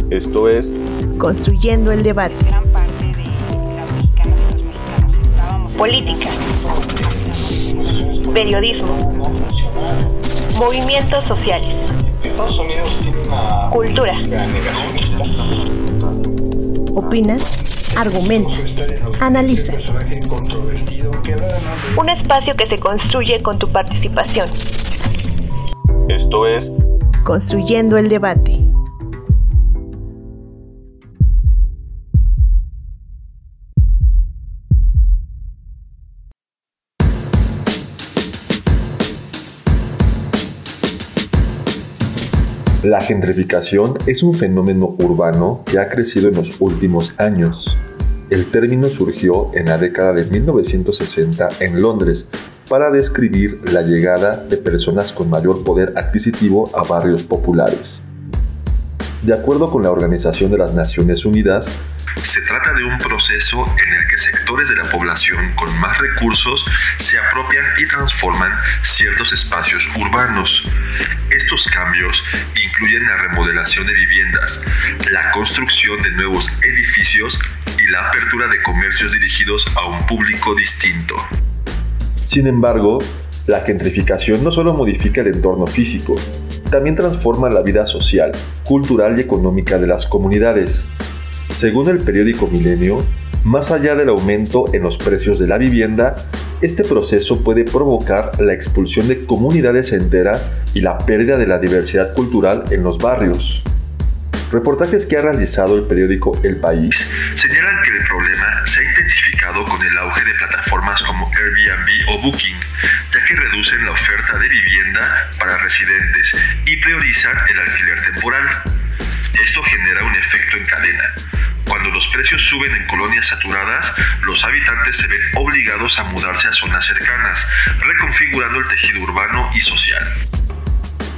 Esto es Construyendo el Debate. Gran parte de las mexicanas y los mexicanos estábamos. Política, periodismo, movimientos sociales, Estados Unidos tiene una cultura. negacionista. Opina, argumenta, analiza. Un espacio que se construye con tu participación. Esto es Construyendo el Debate. La gentrificación es un fenómeno urbano que ha crecido en los últimos años. El término surgió en la década de 1960 en Londres para describir la llegada de personas con mayor poder adquisitivo a barrios populares. De acuerdo con la Organización de las Naciones Unidas, se trata de un proceso en el que sectores de la población con más recursos se apropian y transforman ciertos espacios urbanos. Estos cambios incluyen la remodelación de viviendas, la construcción de nuevos edificios y la apertura de comercios dirigidos a un público distinto. Sin embargo, la gentrificación no solo modifica el entorno físico, también transforma la vida social, cultural y económica de las comunidades. Según el periódico Milenio, más allá del aumento en los precios de la vivienda, este proceso puede provocar la expulsión de comunidades enteras y la pérdida de la diversidad cultural en los barrios. Reportajes que ha realizado el periódico El País señalan que el problema se ha intensificado con el auge de plataformas como Airbnb o Booking, ya que reducen la oferta de vivienda para residentes y priorizan el alquiler temporal. Esto genera un efecto en cadena. Cuando los precios suben en colonias saturadas, los habitantes se ven obligados a mudarse a zonas cercanas, reconfigurando el tejido urbano y social.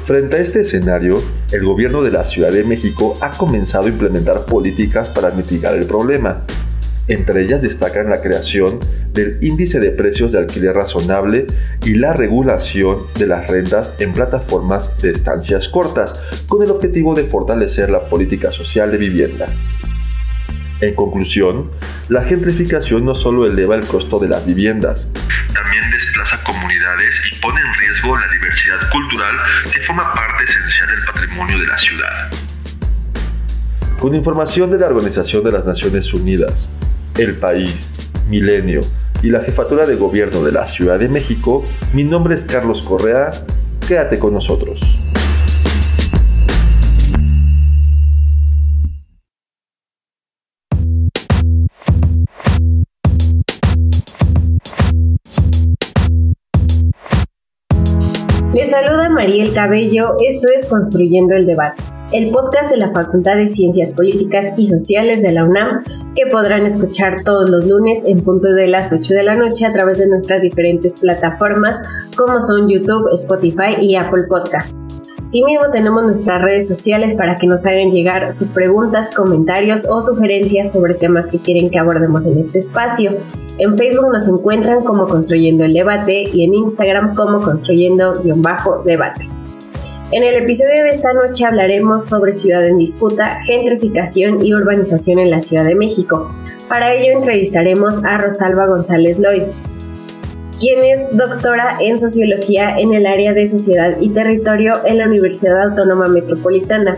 Frente a este escenario, el gobierno de la Ciudad de México ha comenzado a implementar políticas para mitigar el problema. Entre ellas destacan la creación del índice de precios de alquiler razonable y la regulación de las rentas en plataformas de estancias cortas, con el objetivo de fortalecer la política social de vivienda. En conclusión, la gentrificación no solo eleva el costo de las viviendas, también desplaza comunidades y pone en riesgo la diversidad cultural que forma parte esencial del patrimonio de la ciudad. Con información de la Organización de las Naciones Unidas, El País, Milenio y la Jefatura de Gobierno de la Ciudad de México, mi nombre es Carlos Correa. Quédate con nosotros. Les saluda Mariel Cabello, esto es Construyendo el Debate, el podcast de la Facultad de Ciencias Políticas y Sociales de la UNAM, que podrán escuchar todos los lunes en punto de las 8 de la noche a través de nuestras diferentes plataformas como son YouTube, Spotify y Apple Podcast. Asimismo tenemos nuestras redes sociales para que nos hagan llegar sus preguntas, comentarios o sugerencias sobre temas que quieren que abordemos en este espacio. En Facebook nos encuentran como Construyendo el Debate y en Instagram como Construyendo_Debate. En el episodio de esta noche hablaremos sobre ciudad en disputa, gentrificación y urbanización en la Ciudad de México. Para ello entrevistaremos a Rosalba González Lloyd, quien es doctora en Sociología en el área de Sociedad y Territorio en la Universidad Autónoma Metropolitana,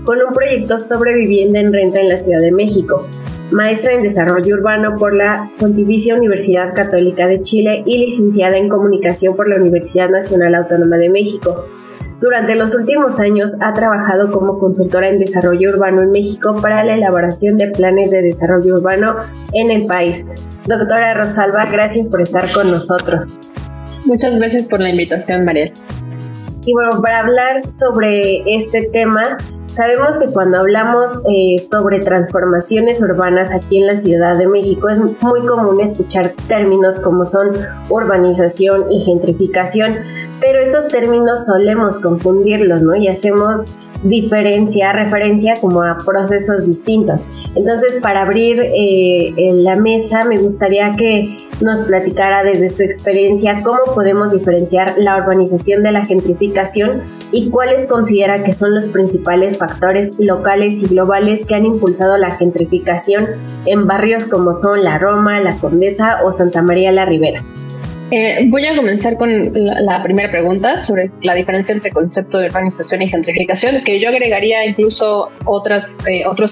con un proyecto sobre vivienda en renta en la Ciudad de México, maestra en Desarrollo Urbano por la Pontificia Universidad Católica de Chile y licenciada en Comunicación por la Universidad Nacional Autónoma de México. Durante los últimos años ha trabajado como consultora en desarrollo urbano en México para la elaboración de planes de desarrollo urbano en el país. Doctora Rosalba, gracias por estar con nosotros. Muchas gracias por la invitación, Mariel. Y bueno, para hablar sobre este tema, sabemos que cuando hablamos sobre transformaciones urbanas aquí en la Ciudad de México es muy común escuchar términos como son urbanización y gentrificación, pero estos términos solemos confundirlos, ¿no? Y hacemos referencia como a procesos distintos. Entonces, para abrir la mesa, me gustaría que nos platicara desde su experiencia cómo podemos diferenciar la urbanización de la gentrificación y cuáles considera que son los principales factores locales y globales que han impulsado la gentrificación en barrios como son La Roma, La Condesa o Santa María la Ribera. Voy a comenzar con la primera pregunta sobre la diferencia entre concepto de urbanización y gentrificación, que yo agregaría incluso otros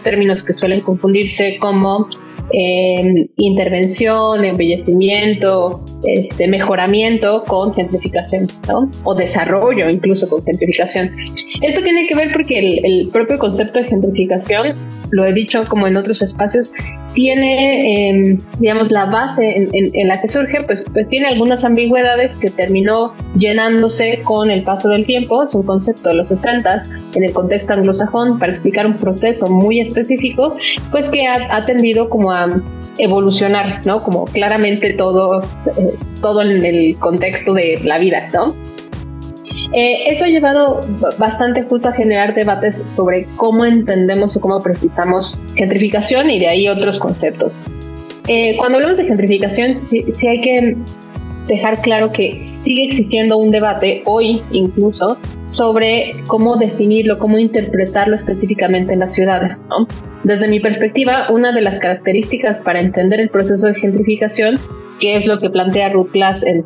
términos que suelen confundirse como intervención, embellecimiento, mejoramiento con gentrificación, ¿no? O desarrollo incluso con gentrificación. Esto tiene que ver porque el propio concepto de gentrificación, lo he dicho como en otros espacios, tiene, la base en la que surge, pues tiene algunas ambigüedades que terminó llenándose con el paso del tiempo. Es un concepto de los 60s en el contexto anglosajón para explicar un proceso muy específico, pues que ha tendido como a evolucionar, ¿no? Como claramente todo en el contexto de la vida, ¿no? Eso ha llevado bastante justo a generar debates sobre cómo entendemos o cómo precisamos gentrificación y de ahí otros conceptos. Cuando hablamos de gentrificación, sí hay que dejar claro que sigue existiendo un debate hoy incluso sobre cómo definirlo, cómo interpretarlo específicamente en las ciudades, ¿no? Desde mi perspectiva, una de las características para entender el proceso de gentrificación, que es lo que plantea Ruth Glass en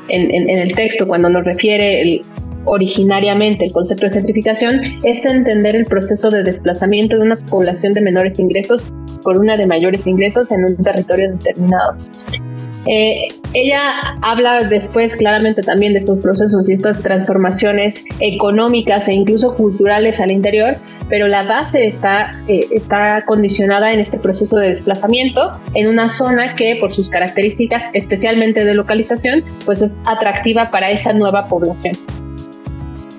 el texto cuando nos refiere originariamente el concepto de gentrificación, es entender el proceso de desplazamiento de una población de menores ingresos por una de mayores ingresos en un territorio determinado. Ella habla después claramente también de estos procesos y estas transformaciones económicas e incluso culturales al interior, pero la base está condicionada en este proceso de desplazamiento en una zona que por sus características, especialmente de localización, pues es atractiva para esa nueva población.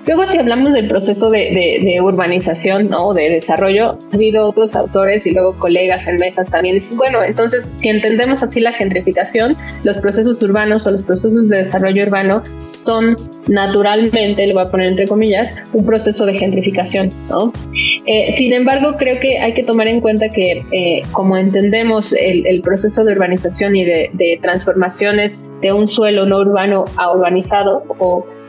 Luego, si hablamos del proceso de urbanización, ¿no? De desarrollo, ha habido otros autores y luego colegas en mesas también. Dicen, bueno, entonces, si entendemos así la gentrificación, los procesos urbanos o los procesos de desarrollo urbano son naturalmente, le voy a poner entre comillas, un proceso de gentrificación, ¿no? Sin embargo, creo que hay que tomar en cuenta que como entendemos el proceso de urbanización y de transformaciones de un suelo no urbano a urbanizado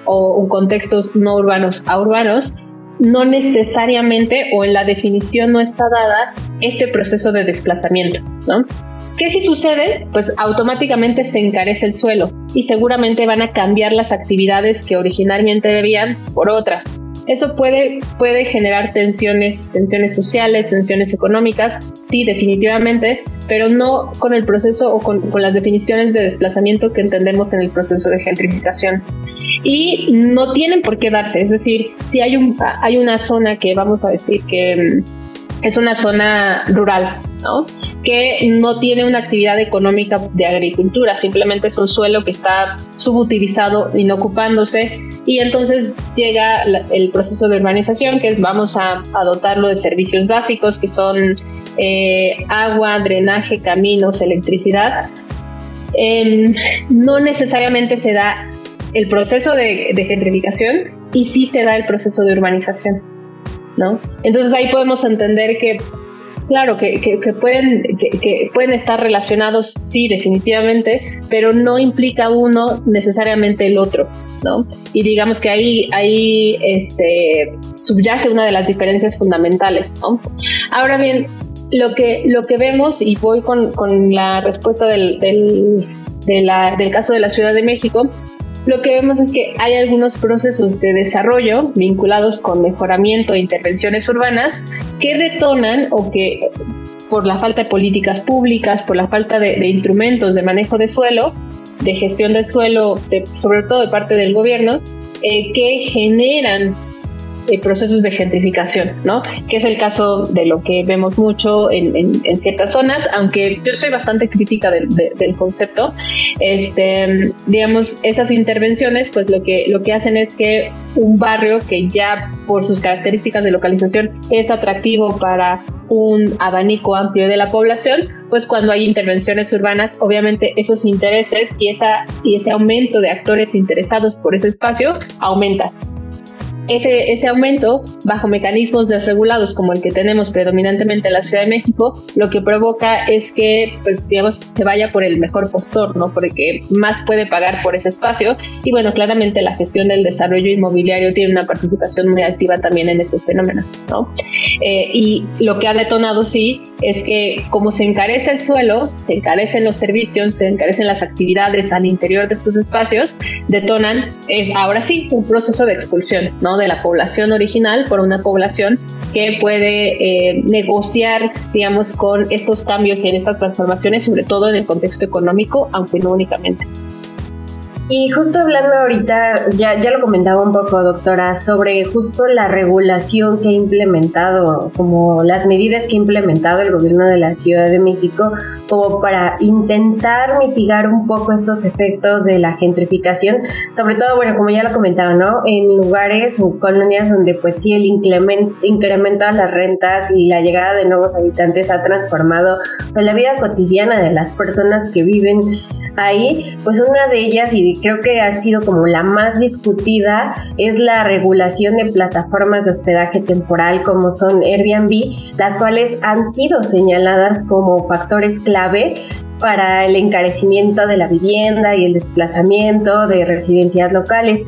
o contextos no urbanos a urbanos, no necesariamente o en la definición no está dada este proceso de desplazamiento, ¿no? ¿Qué si sucede? Pues automáticamente se encarece el suelo y seguramente van a cambiar las actividades que originalmente debían por otras. Eso puede generar tensiones sociales, tensiones económicas, sí, definitivamente, pero no con el proceso o con las definiciones de desplazamiento que entendemos en el proceso de gentrificación. Y no tienen por qué darse, es decir, si hay una zona que vamos a decir que es una zona rural, ¿no? Que no tiene una actividad económica de agricultura, simplemente es un suelo que está subutilizado, inocupándose, y entonces llega el proceso de urbanización, que es vamos a dotarlo de servicios básicos, que son agua, drenaje, caminos, electricidad. No necesariamente se da el proceso de gentrificación y sí se da el proceso de urbanización, ¿no? Entonces ahí podemos entender que claro, que pueden estar relacionados, sí, definitivamente, pero no implica uno necesariamente el otro, ¿no? Y digamos que ahí subyace una de las diferencias fundamentales, ¿no? Ahora bien, lo que vemos, y voy con la respuesta del caso de la Ciudad de México, lo que vemos es que hay algunos procesos de desarrollo vinculados con mejoramiento e intervenciones urbanas que detonan o que por la falta de políticas públicas, por la falta de instrumentos de manejo de suelo, de gestión del suelo, sobre todo de parte del gobierno, que generan procesos de gentrificación, ¿no? Que es el caso de lo que vemos mucho en ciertas zonas, aunque yo soy bastante crítica del concepto. Digamos, esas intervenciones, pues lo que hacen es que un barrio que ya por sus características de localización es atractivo para un abanico amplio de la población, pues cuando hay intervenciones urbanas, obviamente esos intereses y ese aumento de actores interesados por ese espacio aumenta. ese aumento, bajo mecanismos desregulados como el que tenemos predominantemente en la Ciudad de México, lo que provoca es que, pues, digamos, se vaya por el mejor postor, ¿no? Porque más puede pagar por ese espacio. Y bueno, claramente la gestión del desarrollo inmobiliario tiene una participación muy activa también en estos fenómenos, ¿no? Y lo que ha detonado, sí, es que como se encarece el suelo, se encarecen los servicios, se encarecen las actividades al interior de estos espacios, detonan, ahora sí, un proceso de expulsión, ¿no? De la población original por una población que puede negociar, digamos, con estos cambios y en estas transformaciones, sobre todo en el contexto económico, aunque no únicamente. Y justo hablando ahorita, ya lo comentaba un poco, doctora, sobre justo la regulación que ha implementado, como las medidas que ha implementado el gobierno de la Ciudad de México, como para intentar mitigar un poco estos efectos de la gentrificación, sobre todo, bueno, como ya lo comentaba, ¿no? En lugares o colonias donde pues sí el incremento de las rentas y la llegada de nuevos habitantes ha transformado pues la vida cotidiana de las personas que viven ahí. Pues una de ellas, y creo que ha sido como la más discutida, es la regulación de plataformas de hospedaje temporal como son Airbnb, las cuales han sido señaladas como factores clave para el encarecimiento de la vivienda y el desplazamiento de residencias locales.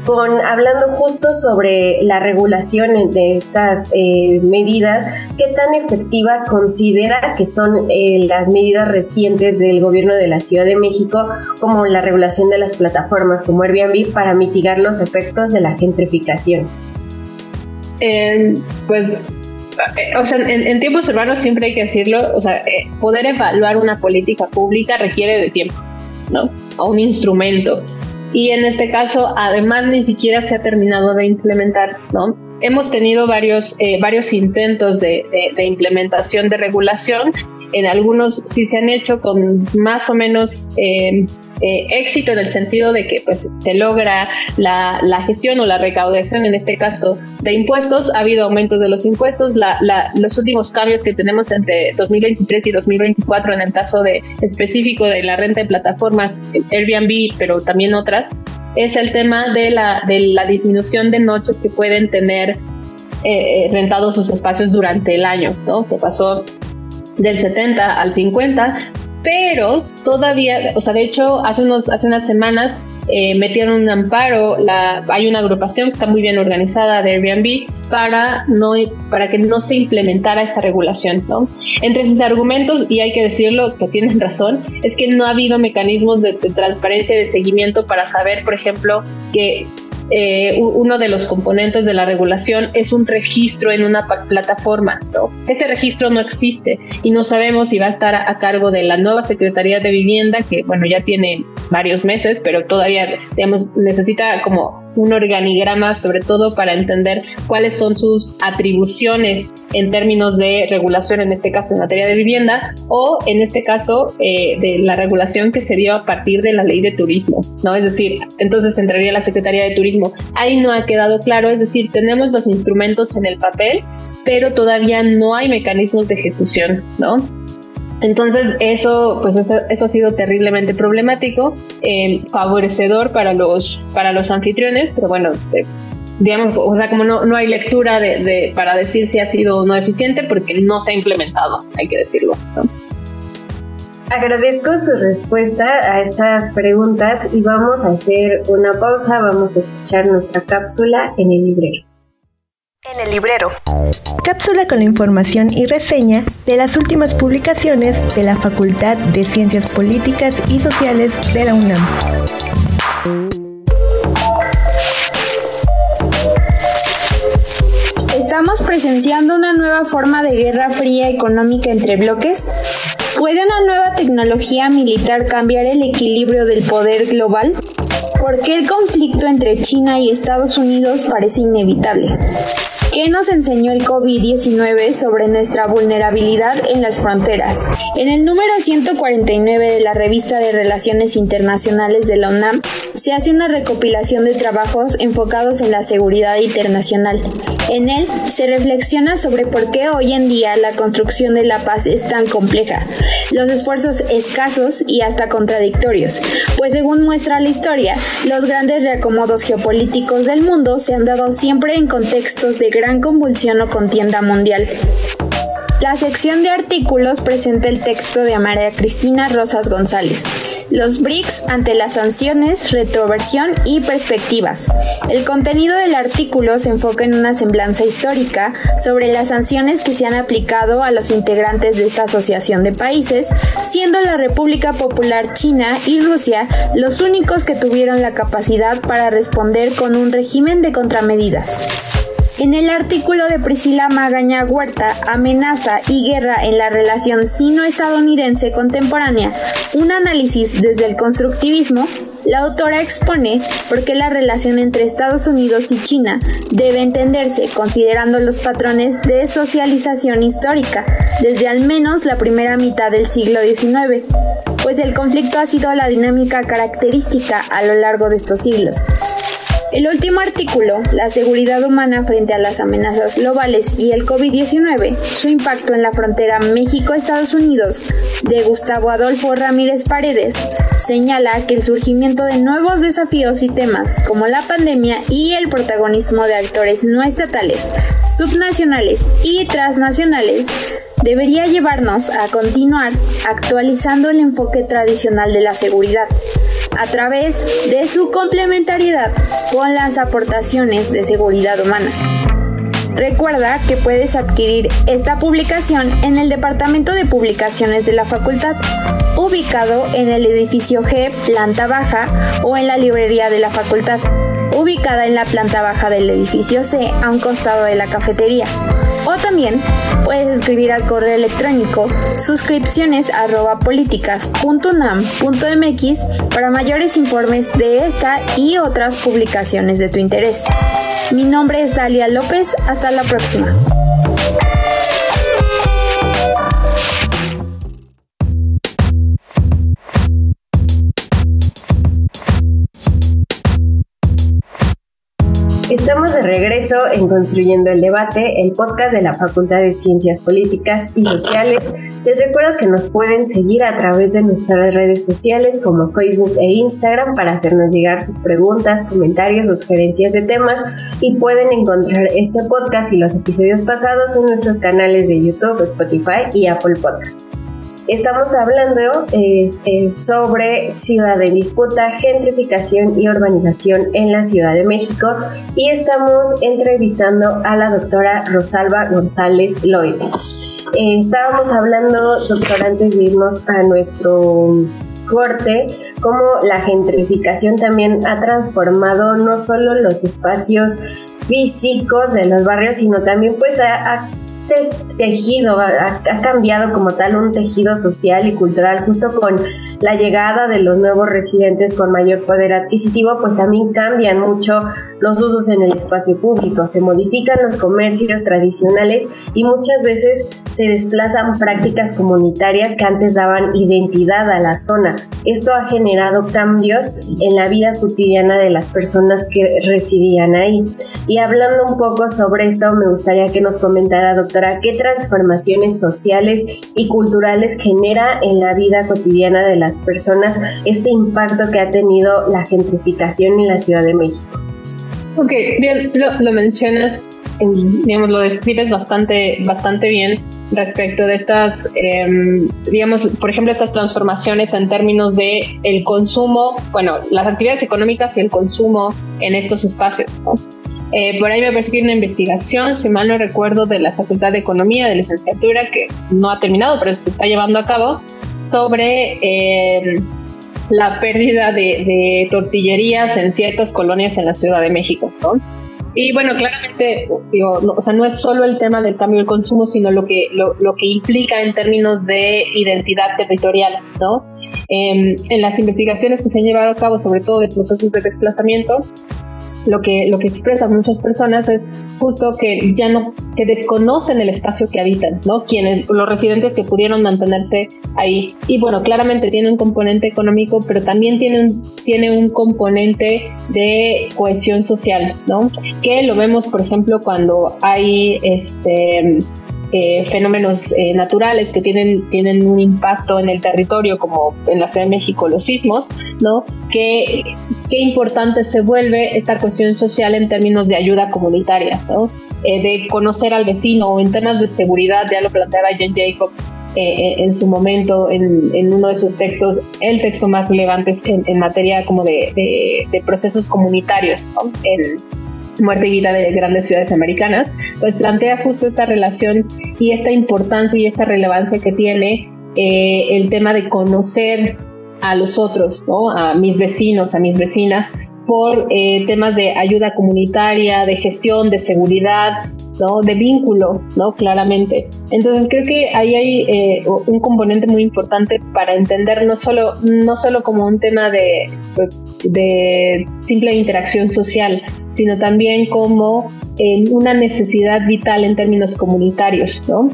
Hablando justo sobre la regulación de estas medidas, ¿qué tan efectiva considera que son las medidas recientes del gobierno de la Ciudad de México, como la regulación de las plataformas como Airbnb, para mitigar los efectos de la gentrificación? Pues, o sea, en tiempos urbanos siempre hay que decirlo, o sea, poder evaluar una política pública requiere de tiempo, ¿no? O un instrumento. Y en este caso, además, ni siquiera se ha terminado de implementar, ¿no? Hemos tenido varios intentos de implementación de regulación. En algunos sí se han hecho con más o menos éxito, en el sentido de que pues se logra la gestión o la recaudación, en este caso, de impuestos. Ha habido aumentos de los impuestos. Los últimos cambios que tenemos entre 2023 y 2024, en el caso específico de la renta de plataformas, Airbnb, pero también otras, es el tema de la disminución de noches que pueden tener rentados sus espacios durante el año, ¿no? Que pasó del 70 al 50, pero todavía, o sea, de hecho, hace unas semanas metieron un amparo. Hay una agrupación que está muy bien organizada de Airbnb para que no se implementara esta regulación, ¿no? Entre sus argumentos, y hay que decirlo que tienen razón, es que no ha habido mecanismos de transparencia y de seguimiento para saber, por ejemplo, que uno de los componentes de la regulación es un registro en una plataforma, ¿no? Ese registro no existe y no sabemos si va a estar a cargo de la nueva Secretaría de Vivienda, que bueno, ya tiene varios meses, pero todavía, digamos, necesita como un organigrama, sobre todo para entender cuáles son sus atribuciones en términos de regulación, en este caso en materia de vivienda, o en este caso de la regulación que se dio a partir de la ley de turismo, ¿no? Es decir, entonces entraría la Secretaría de Turismo. Ahí no ha quedado claro, es decir, tenemos los instrumentos en el papel, pero todavía no hay mecanismos de ejecución, ¿no? Entonces eso ha sido terriblemente problemático, favorecedor para los anfitriones, pero bueno, digamos, o sea, como no hay lectura para decir si ha sido o no eficiente, porque no se ha implementado, hay que decirlo, ¿no? Agradezco su respuesta a estas preguntas y vamos a hacer una pausa, vamos a escuchar nuestra cápsula en el librero. En el librero. Cápsula con la información y reseña de las últimas publicaciones de la Facultad de Ciencias Políticas y Sociales de la UNAM. ¿Estamos presenciando una nueva forma de guerra fría económica entre bloques? ¿Puede una nueva tecnología militar cambiar el equilibrio del poder global? ¿Por qué el conflicto entre China y Estados Unidos parece inevitable? ¿Qué nos enseñó el COVID-19 sobre nuestra vulnerabilidad en las fronteras? En el número 149 de la Revista de Relaciones Internacionales de la UNAM se hace una recopilación de trabajos enfocados en la seguridad internacional. En él se reflexiona sobre por qué hoy en día la construcción de la paz es tan compleja, los esfuerzos escasos y hasta contradictorios, pues según muestra la historia, los grandes reacomodos geopolíticos del mundo se han dado siempre en contextos de gran convulsión o contienda mundial. La sección de artículos presenta el texto de María Cristina Rosas González. Los BRICS ante las sanciones, retroversión y perspectivas. El contenido del artículo se enfoca en una semblanza histórica sobre las sanciones que se han aplicado a los integrantes de esta asociación de países, siendo la República Popular China y Rusia los únicos que tuvieron la capacidad para responder con un régimen de contramedidas. En el artículo de Priscila Magaña Huerta, Amenaza y guerra en la relación sino-estadounidense contemporánea, un análisis desde el constructivismo, la autora expone por qué la relación entre Estados Unidos y China debe entenderse considerando los patrones de socialización histórica desde al menos la primera mitad del siglo XIX, pues el conflicto ha sido la dinámica característica a lo largo de estos siglos. El último artículo, La seguridad humana frente a las amenazas globales y el COVID-19, su impacto en la frontera México-Estados Unidos, de Gustavo Adolfo Ramírez Paredes, señala que el surgimiento de nuevos desafíos y temas como la pandemia y el protagonismo de actores no estatales, subnacionales y transnacionales debería llevarnos a continuar actualizando el enfoque tradicional de la seguridad, a través de su complementariedad con las aportaciones de seguridad humana. Recuerda que puedes adquirir esta publicación en el Departamento de Publicaciones de la Facultad, ubicado en el edificio G, planta baja, o en la librería de la Facultad, ubicada en la planta baja del edificio C, a un costado de la cafetería. O también puedes escribir al correo electrónico suscripciones@politicas.unam.mx para mayores informes de esta y otras publicaciones de tu interés. Mi nombre es Dalia López. Hasta la próxima. Estamos de regreso en Construyendo el Debate, el podcast de la Facultad de Ciencias Políticas y Sociales. Les recuerdo que nos pueden seguir a través de nuestras redes sociales como Facebook e Instagram para hacernos llegar sus preguntas, comentarios o sugerencias de temas, y pueden encontrar este podcast y los episodios pasados en nuestros canales de YouTube, Spotify y Apple Podcasts. Estamos hablando sobre ciudad en disputa, gentrificación y urbanización en la Ciudad de México, y estamos entrevistando a la doctora Rosalba González Loide. Estábamos hablando, doctora, antes de irnos a nuestro corte, cómo la gentrificación también ha transformado no solo los espacios físicos de los barrios, sino también pues ha cambiado como tal un tejido social y cultural. Justo con la llegada de los nuevos residentes con mayor poder adquisitivo, pues también cambian mucho los usos en el espacio público, se modifican los comercios tradicionales y muchas veces se desplazan prácticas comunitarias que antes daban identidad a la zona. Esto ha generado cambios en la vida cotidiana de las personas que residían ahí. Y hablando un poco sobre esto, me gustaría que nos comentara, doctora, qué transformaciones sociales y culturales genera en la vida cotidiana de las personas este impacto que ha tenido la gentrificación en la Ciudad de México. Ok, bien, lo mencionas, digamos, lo describes bastante bien respecto de estas, digamos, por ejemplo, estas transformaciones en términos de el consumo, bueno, las actividades económicas y el consumo en estos espacios, ¿no? Por ahí me parece que hay una investigación, si mal no recuerdo, de la Facultad de Economía de licenciatura, que no ha terminado, pero se está llevando a cabo, sobre la pérdida de tortillerías en ciertas colonias en la Ciudad de México, ¿no? Y bueno, claramente, digo, no, o sea, no es solo el tema del cambio del consumo, sino lo que implica en términos de identidad territorial, ¿no? En las investigaciones que se han llevado a cabo, sobre todo de procesos de desplazamiento, lo que expresan muchas personas es justo que que desconocen el espacio que habitan, ¿no? Los residentes que pudieron mantenerse ahí. Y bueno, claramente tiene un componente económico, pero también tiene un componente de cohesión social, ¿no? Que lo vemos, por ejemplo, cuando hay fenómenos naturales que tienen un impacto en el territorio, como en la Ciudad de México los sismos, ¿no? Qué importante se vuelve esta cuestión social en términos de ayuda comunitaria, ¿no? De conocer al vecino, o en temas de seguridad, ya lo planteaba Jen Jacobs en su momento en uno de sus textos, el texto más relevante en materia como de procesos comunitarios, ¿no? Muerte y vida de grandes ciudades americanas, pues plantea justo esta relación y esta importancia y esta relevancia que tiene el tema de conocer a los otros, ¿no? A mis vecinos, a mis vecinas, por temas de ayuda comunitaria, de gestión, de seguridad, ¿no? De vínculo, ¿no? Claramente. Entonces creo que ahí hay un componente muy importante para entender no solo como un tema de simple interacción social, sino también como una necesidad vital en términos comunitarios, ¿no?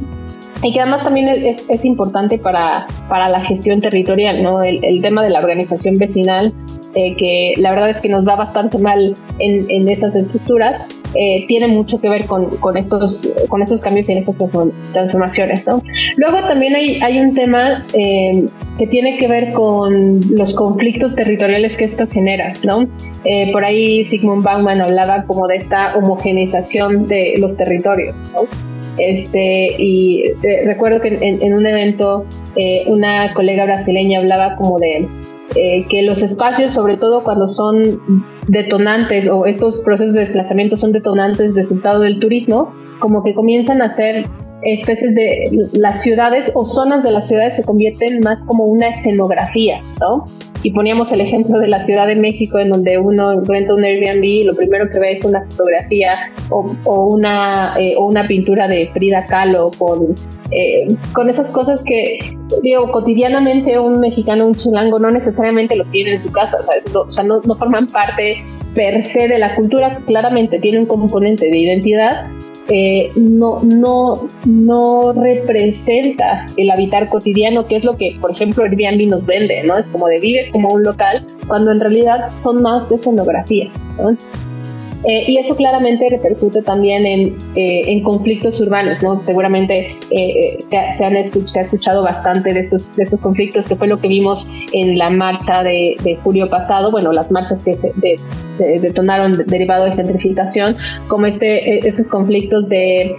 Y que además también es importante para la gestión territorial, ¿no? El tema de la organización vecinal, que la verdad es que nos va bastante mal en esas estructuras, tiene mucho que ver con estos cambios y en estas transformaciones, ¿no? Luego también hay un tema que tiene que ver con los conflictos territoriales que esto genera, ¿no? Por ahí Zygmunt Bauman hablaba como de esta homogeneización de los territorios, ¿no? Y recuerdo que en un evento una colega brasileña hablaba como de que los espacios, sobre todo cuando son detonantes o estos procesos de desplazamiento son detonantes resultado del turismo, como que comienzan a ser especies de las ciudades o zonas de las ciudades se convierten más como una escenografía, ¿no? Y poníamos el ejemplo de la Ciudad de México, en donde uno renta un Airbnb y lo primero que ve es una fotografía o una pintura de Frida Kahlo con esas cosas que, digo, cotidianamente un mexicano, un chilango no necesariamente los tiene en su casa, ¿sabes? O sea, no forman parte per se de la cultura, claramente tiene un componente de identidad. No representa el habitar cotidiano, que es lo que, por ejemplo, Airbnb nos vende, ¿no? Es como de vive como un local, cuando en realidad son más escenografías, ¿no? Y eso claramente repercute también en conflictos urbanos, ¿no? Seguramente se ha escuchado bastante de estos conflictos, que fue lo que vimos en la marcha de julio pasado, bueno, las marchas que se detonaron derivado de gentrificación, como estos conflictos de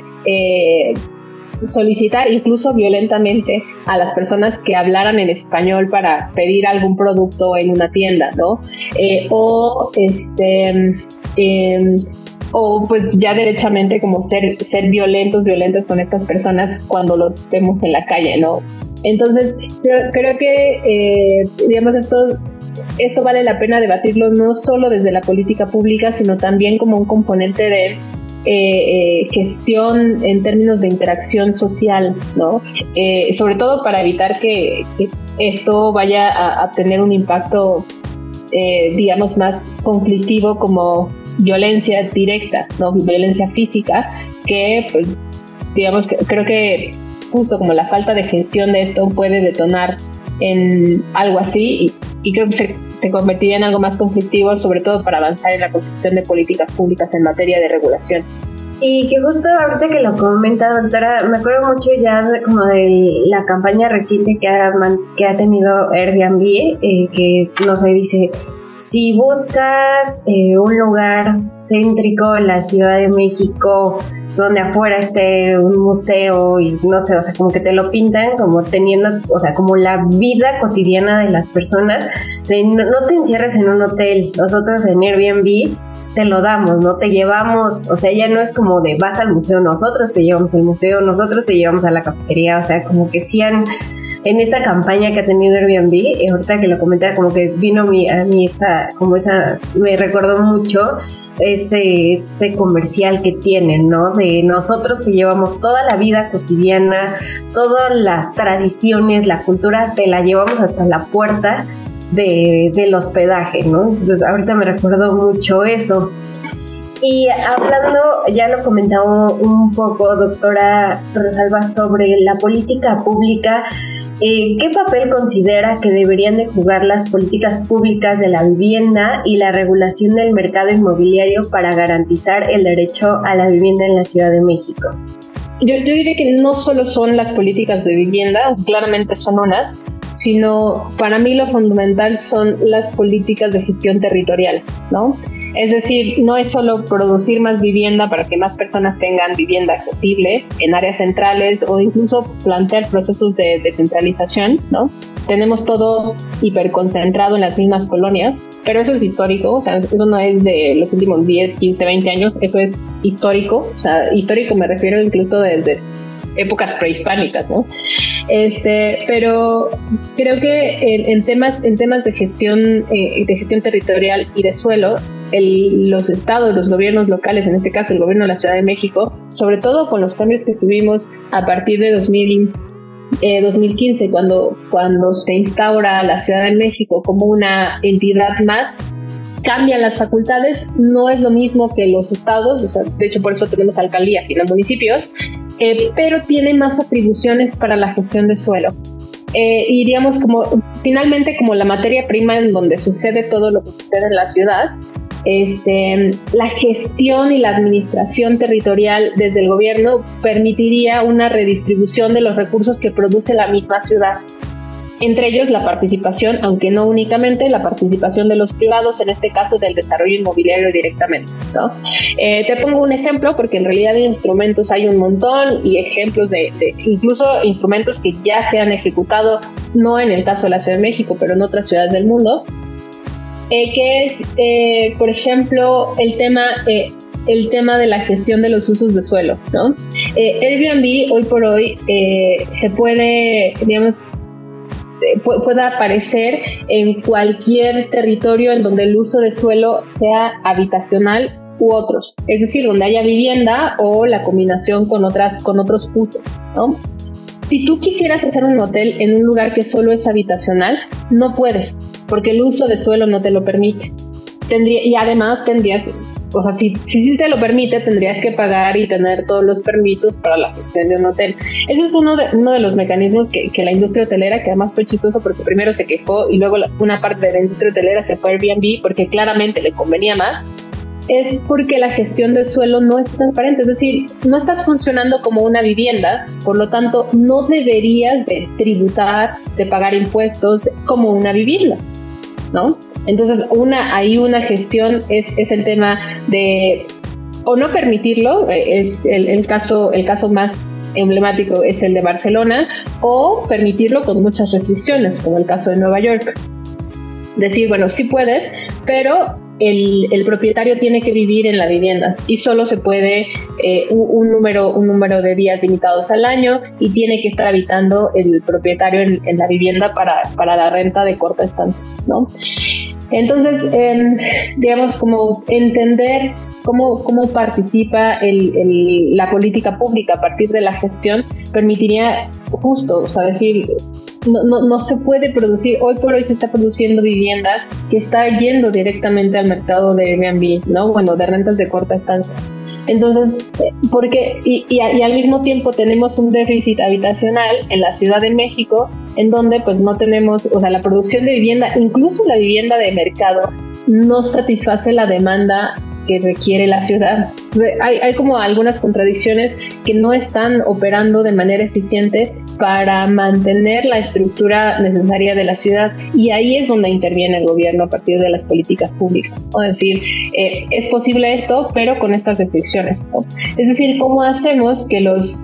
solicitar incluso violentamente a las personas que hablaran en español para pedir algún producto en una tienda, ¿no? O pues ya derechamente como ser violentos con estas personas cuando los vemos en la calle, ¿no? Entonces creo que digamos esto vale la pena debatirlo no solo desde la política pública, sino también como un componente de gestión en términos de interacción social, ¿no? Sobre todo para evitar que esto vaya a tener un impacto digamos más conflictivo, como violencia directa, ¿no? Violencia física, que pues digamos que creo que justo como la falta de gestión de esto puede detonar en algo así y creo que se convertiría en algo más conflictivo, sobre todo para avanzar en la construcción de políticas públicas en materia de regulación. Y que justo ahorita que lo comenta, doctora, me acuerdo mucho ya como de la campaña reciente que ha tenido Airbnb, que no sé, dice: si buscas un lugar céntrico en la Ciudad de México donde afuera esté un museo y no sé, o sea, como que te lo pintan como teniendo, o sea, como la vida cotidiana de las personas, de no te encierres en un hotel, nosotros en Airbnb te lo damos, ¿no? Te llevamos, o sea, ya no es como de vas al museo, nosotros te llevamos al museo, nosotros te llevamos a la cafetería, o sea, como que sí en esta campaña que ha tenido Airbnb, ahorita que lo comenté, como que vino a mí esa, me recordó mucho ese comercial que tienen, ¿no? De nosotros te llevamos toda la vida cotidiana, todas las tradiciones, la cultura, te la llevamos hasta la puerta del hospedaje, ¿no? Entonces ahorita me recuerdo mucho eso. Y hablando, ya lo comentaba un poco, doctora Rosalba, sobre la política pública, ¿qué papel considera que deberían de jugar las políticas públicas de la vivienda y la regulación del mercado inmobiliario para garantizar el derecho a la vivienda en la Ciudad de México? Yo diría que no solo son las políticas de vivienda, claramente son unas, sino para mí lo fundamental son las políticas de gestión territorial, ¿no? Es decir, no es solo producir más vivienda para que más personas tengan vivienda accesible en áreas centrales o incluso plantear procesos de descentralización, ¿no? Tenemos todo hiperconcentrado en las mismas colonias, pero eso es histórico, o sea, eso no es de los últimos 10, 15, 20 años, eso es histórico, o sea, histórico me refiero incluso desde épocas prehispánicas, ¿no? Pero creo que en temas de gestión territorial y de suelo, los estados, los gobiernos locales, en este caso el gobierno de la Ciudad de México, sobre todo con los cambios que tuvimos a partir de 2015, cuando se instaura la Ciudad de México como una entidad más, cambian las facultades, no es lo mismo que los estados, o sea, de hecho por eso tenemos alcaldías y no municipios, pero tiene más atribuciones para la gestión de suelo. Y digamos, finalmente como la materia prima en donde sucede todo lo que sucede en la ciudad, la gestión y la administración territorial desde el gobierno permitiría una redistribución de los recursos que produce la misma ciudad. Entre ellos la participación, aunque no únicamente, la participación de los privados, en este caso del desarrollo inmobiliario directamente, ¿no? Te pongo un ejemplo, porque en realidad de instrumentos hay un montón y ejemplos de incluso instrumentos que ya se han ejecutado, no en el caso de la Ciudad de México, pero en otras ciudades del mundo, que es, por ejemplo, el tema de la gestión de los usos de suelo, ¿no? Airbnb hoy por hoy se puede, digamos, pueda aparecer en cualquier territorio en donde el uso de suelo sea habitacional u otros, es decir, donde haya vivienda o la combinación con otros usos, ¿no? Si tú quisieras hacer un hotel en un lugar que solo es habitacional, no puedes, porque el uso de suelo no te lo permite. Y además tendrías, o sea, si te lo permite, tendrías que pagar y tener todos los permisos para la gestión de un hotel. Eso es uno de los mecanismos que la industria hotelera, que además fue chistoso porque primero se quejó y luego una parte de la industria hotelera se fue a Airbnb porque claramente le convenía más, es porque la gestión del suelo no es transparente, es decir, no estás funcionando como una vivienda, por lo tanto no deberías de tributar, de pagar impuestos como una vivienda, ¿no? Entonces una gestión es el tema de o no permitirlo, es el caso más emblemático es el de Barcelona, o permitirlo con muchas restricciones, como el caso de Nueva York. Decir, bueno, sí puedes, pero el propietario tiene que vivir en la vivienda y solo se puede un número de días limitados al año y tiene que estar habitando el propietario en la vivienda para la renta de corta estancia, ¿no? Entonces, digamos, como entender cómo participa la política pública a partir de la gestión permitiría justo, o sea, decir, no se puede producir, hoy por hoy se está produciendo vivienda que está yendo directamente al mercado de Airbnb, ¿no? Bueno, de rentas de corta estancia. Entonces, porque y al mismo tiempo tenemos un déficit habitacional en la Ciudad de México, en donde pues no tenemos, o sea, la producción de vivienda, incluso la vivienda de mercado, no satisface la demanda que requiere la ciudad. Hay como algunas contradicciones que no están operando de manera eficiente para mantener la estructura necesaria de la ciudad, y ahí es donde interviene el gobierno a partir de las políticas públicas, ¿no? Es decir, es posible esto, pero con estas restricciones, ¿no? Es decir, ¿cómo hacemos que los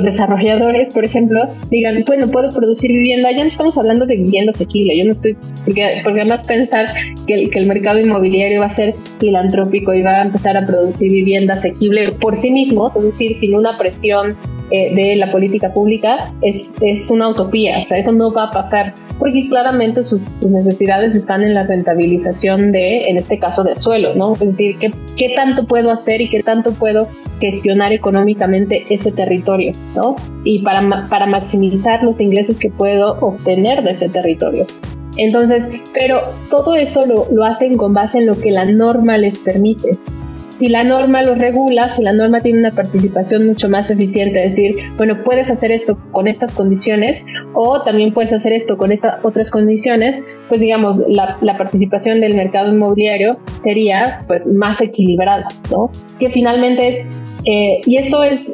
desarrolladores, por ejemplo, digan, bueno, puedo producir vivienda? Ya no estamos hablando de vivienda asequible, yo no estoy, porque además pensar que el mercado inmobiliario va a ser filantrópico y va a empezar a producir vivienda asequible por sí mismos, es decir, sin una presión de la política pública, es una utopía, o sea, eso no va a pasar, porque claramente sus necesidades están en la rentabilización en este caso, del suelo, ¿no? Es decir, ¿qué tanto puedo hacer y qué tanto puedo gestionar económicamente ese territorio, ¿no? Y para maximizar los ingresos que puedo obtener de ese territorio. Entonces, pero todo eso lo hacen con base en lo que la norma les permite. Si la norma lo regula, si la norma tiene una participación mucho más eficiente, es decir, bueno, puedes hacer esto con estas condiciones o también puedes hacer esto con estas otras condiciones, pues digamos, la participación del mercado inmobiliario sería pues más equilibrada, ¿no? Que finalmente es, y esto es,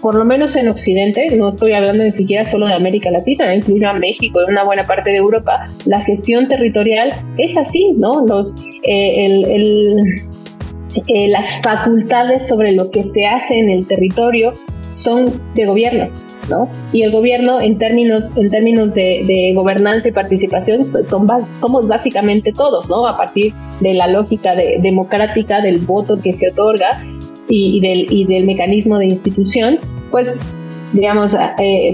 por lo menos en Occidente, no estoy hablando ni siquiera solo de América Latina, incluyo a México y una buena parte de Europa, la gestión territorial es así, ¿no? Las facultades sobre lo que se hace en el territorio son de gobierno, ¿no? Y el gobierno en términos de gobernanza y participación pues somos básicamente todos, ¿no? A partir de la lógica democrática del voto que se otorga y del mecanismo de institución, pues digamos,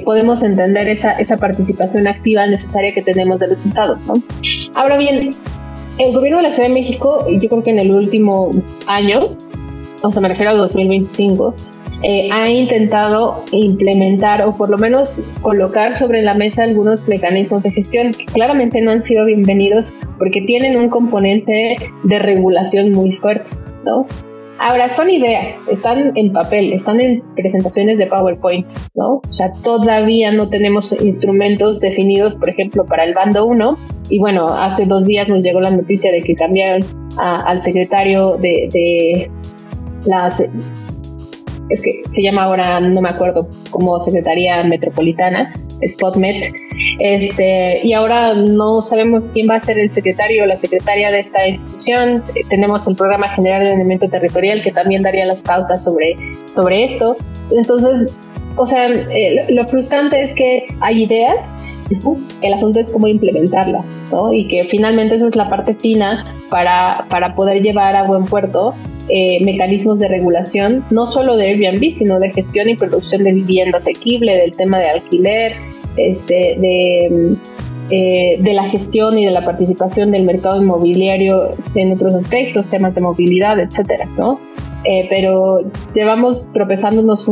podemos entender esa participación activa necesaria que tenemos de los estados, ¿no? Ahora bien, el gobierno de la Ciudad de México, yo creo que en el último año, o sea, me refiero al 2025, ha intentado implementar o por lo menos colocar sobre la mesa algunos mecanismos de gestión que claramente no han sido bienvenidos porque tienen un componente de regulación muy fuerte, ¿no? Ahora, son ideas, están en papel, están en presentaciones de PowerPoint, ¿no? O sea, todavía no tenemos instrumentos definidos, por ejemplo, para el bando 1. Y bueno, hace 2 días nos llegó la noticia de que cambiaron al secretario de las... Es que se llama ahora, no me acuerdo, como Secretaría Metropolitana, SpotMet, y ahora no sabemos quién va a ser el secretario o la secretaria de esta institución. Tenemos el Programa General de Ordenamiento Territorial que también daría las pautas sobre esto. Entonces, o sea, lo frustrante es que hay ideas, el asunto es cómo implementarlas, ¿no? Y que finalmente esa es la parte fina para poder llevar a buen puerto mecanismos de regulación, no solo de Airbnb, sino de gestión y producción de vivienda asequible, del tema de alquiler, de la gestión y de la participación del mercado inmobiliario en otros aspectos, temas de movilidad, etcétera, ¿no? Pero llevamos tropezándonos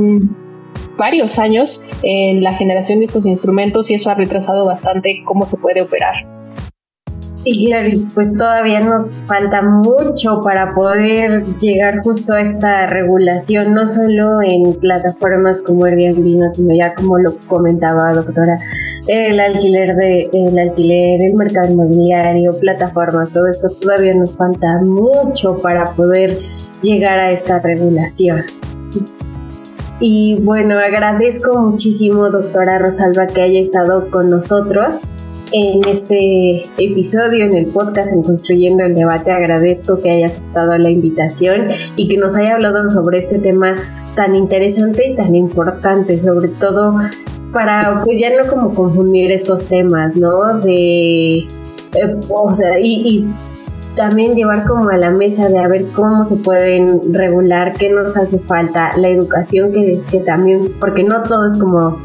varios años en la generación de estos instrumentos y eso ha retrasado bastante cómo se puede operar. Sí, claro, pues todavía nos falta mucho para poder llegar justo a esta regulación, no solo en plataformas como Airbnb, sino ya como lo comentaba doctora, el alquiler, el mercado inmobiliario, plataformas, todo eso todavía nos falta mucho para poder llegar a esta regulación. Y bueno, agradezco muchísimo, doctora Rosalba, que haya estado con nosotros en este episodio, en el podcast en Construyendo el Debate. Agradezco que haya aceptado la invitación y que nos haya hablado sobre este tema tan interesante y tan importante, sobre todo para pues ya no como confundir estos temas, ¿no? O sea, y también llevar como a la mesa de a ver cómo se pueden regular, qué nos hace falta, la educación que también, porque no todo es como,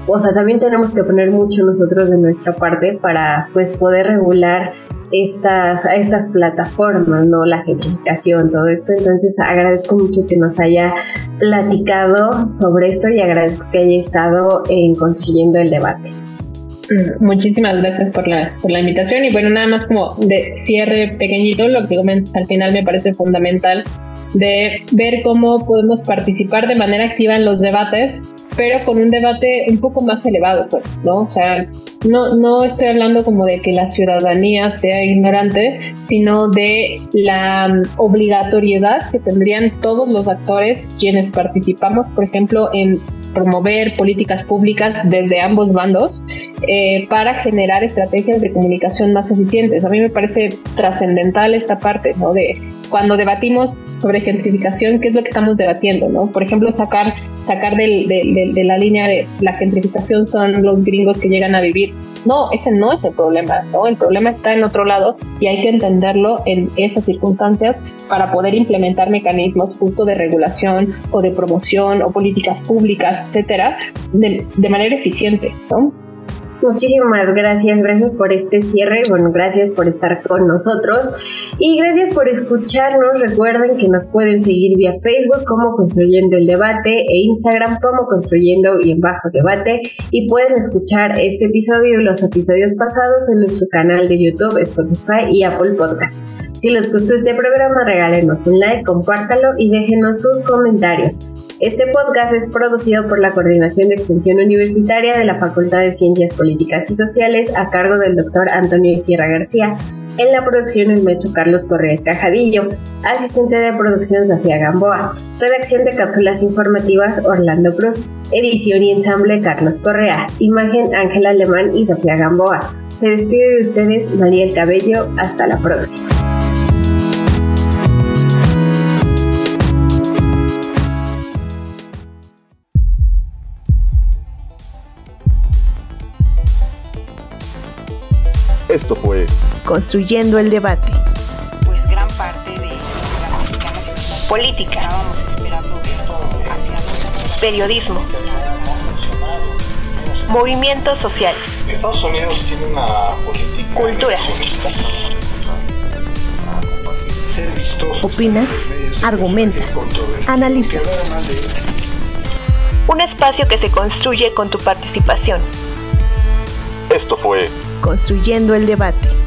o sea, también tenemos que poner mucho nosotros de nuestra parte para pues poder regular estas plataformas, ¿no? La gentrificación, todo esto. Entonces agradezco mucho que nos haya platicado sobre esto y agradezco que haya estado en Construyendo el Debate. Muchísimas gracias por la invitación y bueno, nada más como de cierre pequeñito, lo que comentas al final me parece fundamental de ver cómo podemos participar de manera activa en los debates, pero con un debate un poco más elevado, pues, ¿no? O sea, no estoy hablando como de que la ciudadanía sea ignorante, sino de la obligatoriedad que tendrían todos los actores quienes participamos, por ejemplo, en promover políticas públicas desde ambos bandos para generar estrategias de comunicación más eficientes. A mí me parece trascendental esta parte, ¿no? De cuando debatimos sobre gentrificación, ¿qué es lo que estamos debatiendo, no? Por ejemplo, sacar de la línea de la gentrificación son los gringos que llegan a vivir. No, ese no es el problema, ¿no? El problema está en otro lado y hay que entenderlo en esas circunstancias para poder implementar mecanismos justo de regulación o de promoción o políticas públicas, etcétera, de manera eficiente, ¿no? Muchísimas gracias por este cierre, bueno, gracias por estar con nosotros y gracias por escucharnos. Recuerden que nos pueden seguir vía Facebook como Construyendo el Debate e Instagram como Construyendo_Debate y pueden escuchar este episodio y los episodios pasados en nuestro canal de YouTube, Spotify y Apple Podcast. Si les gustó este programa, regálenos un like, compártalo y déjenos sus comentarios. Este podcast es producido por la Coordinación de Extensión Universitaria de la Facultad de Ciencias Políticas y Sociales a cargo del Dr. Antonio Sierra García. En la producción el maestro Carlos Correa Escajadillo, asistente de producción Sofía Gamboa, redacción de cápsulas informativas Orlando Cruz, edición y ensamble Carlos Correa, imagen Ángel Alemán y Sofía Gamboa. Se despide de ustedes Mariel Cabello, hasta la próxima. Esto fue Construyendo el Debate. Pues gran parte de la mexicana política. Estábamos esperando esto hacia Periodismo. Movimientos sociales. Estados Unidos tiene una política Cultura. ser vistoso. Opina, argumenta, analiza. Un espacio que se construye con tu participación. Esto fue Construyendo el Debate.